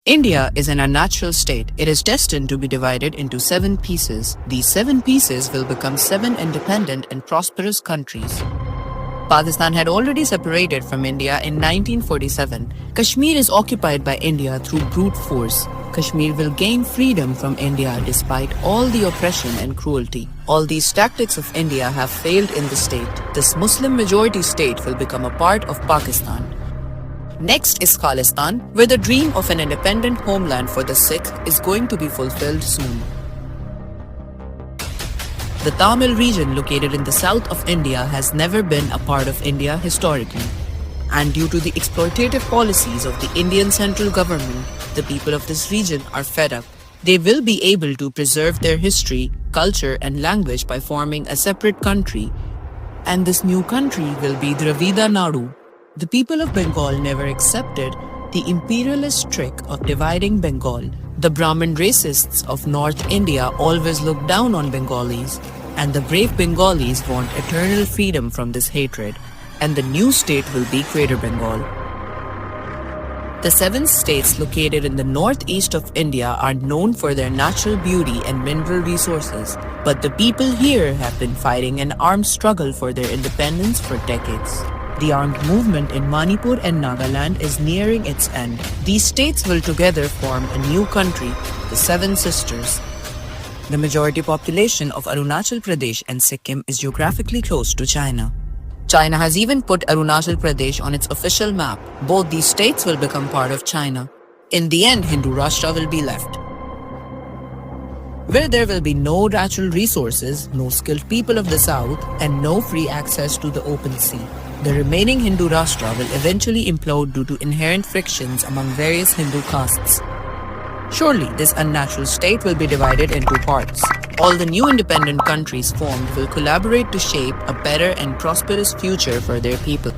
India is an unnatural state. It is destined to be divided into 7 pieces. These 7 pieces will become 7 independent and prosperous countries. Pakistan had already separated from India in 1947. Kashmir is occupied by India through brute force. Kashmir will gain freedom from India despite all the oppression and cruelty. All these tactics of India have failed in the state. This Muslim majority state will become a part of Pakistan. Next is Khalistan, where the dream of an independent homeland for the Sikh is going to be fulfilled soon. The Tamil region located in the south of India has never been a part of India historically. And due to the exploitative policies of the Indian central government, the people of this region are fed up. They will be able to preserve their history, culture and language by forming a separate country. And this new country will be Dravida Nadu. The people of Bengal never accepted the imperialist trick of dividing Bengal. The Brahmin racists of North India always look down on Bengalis, and the brave Bengalis want eternal freedom from this hatred, and the new state will be Greater Bengal. The 7 states located in the northeast of India are known for their natural beauty and mineral resources, but the people here have been fighting an armed struggle for their independence for decades. The armed movement in Manipur and Nagaland is nearing its end. These states will together form a new country, the 7 Sisters. The majority population of Arunachal Pradesh and Sikkim is geographically close to China. China has even put Arunachal Pradesh on its official map. Both these states will become part of China. In the end, Hindu Rashtra will be left, where there will be no natural resources, no skilled people of the south, and no free access to the open sea. The remaining Hindu Rashtra will eventually implode due to inherent frictions among various Hindu castes. Surely, this unnatural state will be divided into parts. All the new independent countries formed will collaborate to shape a better and prosperous future for their people.